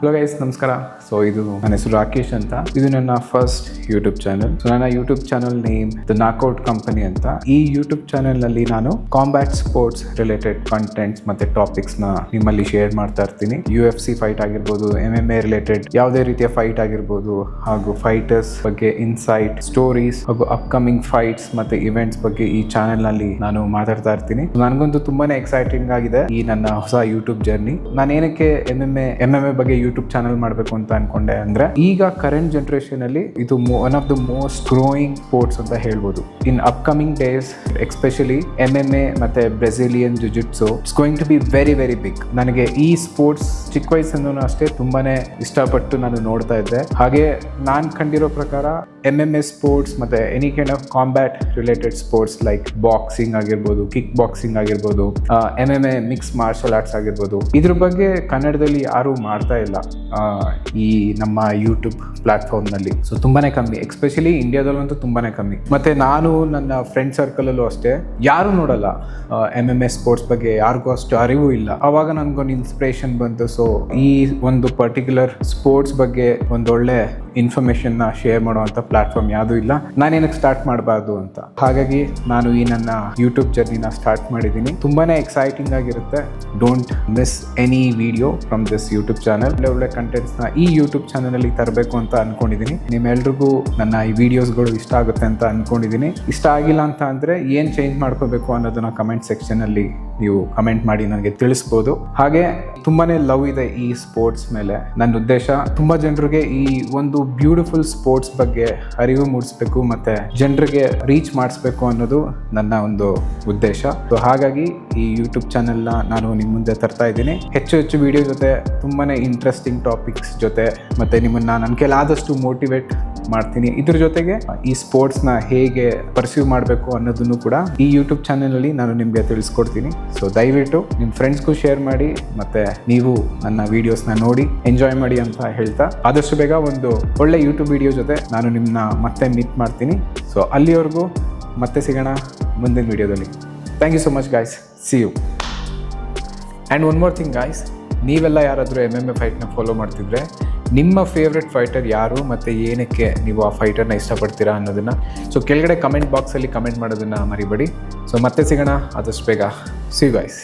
Hello guys, ನಮಸ್ಕಾರ. So ಇದು ನನ್ನ ಹೆಸರು ರಾಕೇಶ್ ಅಂತ. ಇದು ನನ್ನ ಫಸ್ಟ್ ಯೂಟ್ಯೂಬ್ ಚಾನಲ್. ಸೊ ನನ್ನ YouTube channel name the knockout company ಅಂತ. ಈ ಯೂಟ್ಯೂಬ್ ಚಾನಲ್ ನಲ್ಲಿ ನಾನು ಕಾಂಬ್ಯಾಟ್ ಸ್ಪೋರ್ಟ್ಸ್ ರಿಲೇಟೆಡ್ ಕಂಟೆಂಟ್ಸ್ ಮತ್ತೆ ಟಾಪಿಕ್ಸ್ ನ ನಿಮ್ಮಲ್ಲಿ ಶೇರ್ ಮಾಡ್ತಾ ಇರ್ತೀನಿ. UFC ಫೈಟ್ ಆಗಿರ್ಬೋದು, MMA ರಿಲೇಟೆಡ್ ಯಾವುದೇ ರೀತಿಯ ಫೈಟ್ ಆಗಿರ್ಬೋದು, ಹಾಗೂ ಫೈಟರ್ಸ್ ಬಗ್ಗೆ ಇನ್ಸೈಟ್, ಸ್ಟೋರೀಸ್ ಹಾಗೂ ಅಪ್ಕಮಿಂಗ್ ಫೈಟ್ಸ್ ಮತ್ತೆ ಇವೆಂಟ್ಸ್ ಬಗ್ಗೆ ಈ ಚಾನೆಲ್ ನಲ್ಲಿ ನಾನು ಮಾತಾಡ್ತಾ ಇರ್ತೀನಿ. ನನಗಂತೂ ತುಂಬಾನೇ ಎಕ್ಸೈಟಿಂಗ್ ಆಗಿದೆ ಈ ನನ್ನ ಹೊಸ ಯೂಟ್ಯೂಬ್ ಜರ್ನಿ. ನಾನು ಏನಕ್ಕೆ MMA ಬಗ್ಗೆ ಯೂಟ್ಯೂಬ್ ಚಾನಲ್ ಮಾಡಬೇಕು ಅಂತ ಅನ್ಕೊಂಡೆ ಅಂದ್ರೆ, ಈಗ ಕರೆಂಟ್ ಜನರೇಷನ್ ಅಲ್ಲಿ ಇದು one of the most growing sports ಅಂತ ಹೇಳ್ಬೋದು. In upcoming days especially MMA ಮತ್ತೆ Brazilian jujitsu it's going to be very very big. ನನಗೆ ಈ ಸ್ಪೋರ್ಟ್ಸ್ ಚಿಕ್ಕ ವಯಸ್ಸಿಂದನೂ ಅಷ್ಟೇ ತುಂಬಾನೇ ಇಷ್ಟಪಟ್ಟು ನಾನು ನೋಡ್ತಾ ಇದ್ದೆ. ಹಾಗೆ ನಾನು ಕಂಡಿರೋ ಪ್ರಕಾರ MMA ಸ್ಪೋರ್ಟ್ಸ್ ಮತ್ತೆ any kind of combat related sports like boxing ಆಗಿರ್ಬೋದು, ಕಿಕ್ ಬಾಕ್ಸಿಂಗ್ ಆಗಿರ್ಬೋದು, MMA ಮಿಕ್ಸ್ ಮಾರ್ಷಲ್ ಆರ್ಟ್ಸ್ ಆಗಿರ್ಬೋದು, ಇದ್ರ ಬಗ್ಗೆ ಕನ್ನಡದಲ್ಲಿ ಯಾರು ಮಾಡ್ತಾ ಇಲ್ಲ ಈ ನಮ್ಮ ಯೂಟ್ಯೂಬ್ ಪ್ಲಾಟ್ಫಾರ್ಮ್ ನಲ್ಲಿ. ಸೊ ತುಂಬಾನೇ ಕಮ್ಮಿ, ಎಸ್ಪೆಷಲಿ ಇಂಡಿಯಾದಲ್ಲಂತೂ ತುಂಬಾನೇ ಕಮ್ಮಿ. ಮತ್ತೆ ನಾನು ನನ್ನ ಫ್ರೆಂಡ್ ಸರ್ಕಲ್ ಅಲ್ಲೂ ಅಷ್ಟೇ ಯಾರು ನೋಡಲ್ಲ MMA ಸ್ಪೋರ್ಟ್ಸ್ ಬಗ್ಗೆ, ಯಾರಿಗೂ ಅಷ್ಟು ಅರಿವು ಇಲ್ಲ. ಅವಾಗ ನನ್ಗೊಂದು ಇನ್ಸ್ಪಿರೇಷನ್ ಬಂತು. ಸೊ ಈ ಒಂದು ಪರ್ಟಿಕ್ಯುಲರ್ ಸ್ಪೋರ್ಟ್ಸ್ ಬಗ್ಗೆ ಒಂದೊಳ್ಳೆ ಇನ್ಫಾರ್ಮೇಶನ್ ನ ಶೇರ್ ಮಾಡುವಂತ ಪ್ಲಾಟ್ಫಾರ್ಮ್ ಯಾವುದು ಇಲ್ಲ, ನಾನೇನಕ್ಕೆ ಸ್ಟಾರ್ಟ್ ಮಾಡಬಾರ್ದು ಅಂತ. ಹಾಗಾಗಿ ನಾನು ಈ ನನ್ನ ಯೂಟ್ಯೂಬ್ ಜರ್ನಿನ ಸ್ಟಾರ್ಟ್ ಮಾಡಿದ್ದೀನಿ. ತುಂಬಾನೇ ಎಕ್ಸೈಟಿಂಗ್ ಆಗಿರುತ್ತೆ. Don't miss any video from this YouTube channel. ಒಳ್ಳೆ ಕಂಟೆಂಟ್ಸ್ ನ ಈ ಯೂಟ್ಯೂಬ್ ಚಾನಲ್ ಅಲ್ಲಿ ತರಬೇಕು ಅಂತ ಅನ್ಕೊಂಡಿದ್ದೀನಿ. ನಿಮ್ಮೆಲ್ರಿಗೂ ನನ್ನ ಈ ವಿಡಿಯೋಸ್ಗಳು ಇಷ್ಟ ಆಗುತ್ತೆ ಅಂತ ಅನ್ಕೊಂಡಿದ್ದೀನಿ. ಇಷ್ಟ ಆಗಿಲ್ಲ ಅಂತ ಅಂದ್ರೆ ಏನ್ ಚೇಂಜ್ ಮಾಡ್ಕೋಬೇಕು ಅನ್ನೋದನ್ನ ಕಮೆಂಟ್ ಸೆಕ್ಷನ್ ಅಲ್ಲಿ ನೀವು ಕಮೆಂಟ್ ಮಾಡಿ ನನಗೆ ತಿಳಿಸ್ಬೋದು. ಹಾಗೆ ತುಂಬಾನೇ ಲವ್ ಇದೆ ಈ ಸ್ಪೋರ್ಟ್ಸ್ ಮೇಲೆ. ನನ್ನ ಉದ್ದೇಶ ತುಂಬಾ ಜನರಿಗೆ ಈ ಒಂದು ಬ್ಯೂಟಿಫುಲ್ ಸ್ಪೋರ್ಟ್ಸ್ ಬಗ್ಗೆ ಅರಿವು ಮೂಡಿಸ್ಬೇಕು ಮತ್ತೆ ಜನರಿಗೆ ರೀಚ್ ಮಾಡಿಸ್ಬೇಕು ಅನ್ನೋದು ನನ್ನ ಒಂದು ಉದ್ದೇಶ. ಸೊ ಹಾಗಾಗಿ ಈ ಯೂಟ್ಯೂಬ್ ಚಾನೆಲ್ನ ನಾನು ನಿಮ್ಮ ಮುಂದೆ ತರ್ತಾ ಇದ್ದೀನಿ. ಹೆಚ್ಚು ಹೆಚ್ಚು ವಿಡಿಯೋ ಜೊತೆ, ತುಂಬಾನೇ ಇಂಟ್ರೆಸ್ಟಿಂಗ್ ಟಾಪಿಕ್ಸ್ ಜೊತೆ, ಮತ್ತೆ ನಿಮ್ಮನ್ನ ನನ್ನ ಕೈಲಾದಷ್ಟು ಮೋಟಿವೇಟ್ ಮಾಡ್ತೀನಿ. ಇದ್ರ ಜೊತೆಗೆ ಈ ಸ್ಪೋರ್ಟ್ಸ್ನ ಹೇಗೆ ಪರ್ಸ್ಯೂ ಮಾಡಬೇಕು ಅನ್ನೋದನ್ನು ಕೂಡ ಈ ಯೂಟ್ಯೂಬ್ ಚಾನೆಲಲ್ಲಿ ನಾನು ನಿಮಗೆ ತಿಳಿಸ್ಕೊಡ್ತೀನಿ. ಸೊ ದಯವಿಟ್ಟು ನಿಮ್ಮ ಫ್ರೆಂಡ್ಸ್ಗೂ ಶೇರ್ ಮಾಡಿ, ಮತ್ತೆ ನೀವು ನನ್ನ ವಿಡಿಯೋಸ್ನ ನೋಡಿ ಎಂಜಾಯ್ ಮಾಡಿ ಅಂತ ಹೇಳ್ತಾ, ಆದಷ್ಟು ಬೇಗ ಒಂದು ಒಳ್ಳೆ ಯೂಟ್ಯೂಬ್ ವಿಡಿಯೋ ಜೊತೆ ನಾನು ನಿಮ್ಮನ್ನ ಮತ್ತೆ ಮೀಟ್ ಮಾಡ್ತೀನಿ. ಸೊ ಅಲ್ಲಿವರೆಗೂ ಮತ್ತೆ ಸಿಗೋಣ ಮುಂದಿನ ವಿಡಿಯೋದಲ್ಲಿ. Thank you so much guys. See you. And one more thing guys, ನೀವೆಲ್ಲ ಯಾರಾದರೂ MMA ಫೈಟ್ನ ಫಾಲೋ ಮಾಡ್ತಿದ್ರೆ ನಿಮ್ಮ ಫೇವ್ರೆಟ್ ಫೈಟರ್ ಯಾರು ಮತ್ತು ಏನಕ್ಕೆ ನೀವು ಆ ಫೈಟರ್ನ ಇಷ್ಟಪಡ್ತೀರಾ ಅನ್ನೋದನ್ನು ಸೊ ಕೆಳಗಡೆ ಕಮೆಂಟ್ ಬಾಕ್ಸಲ್ಲಿ ಕಮೆಂಟ್ ಮಾಡೋದನ್ನು ಮರಿಬೇಡಿ. ಸೊ ಮತ್ತೆ ಸಿಗೋಣ ಆದಷ್ಟು ಬೇಗ. See you guys.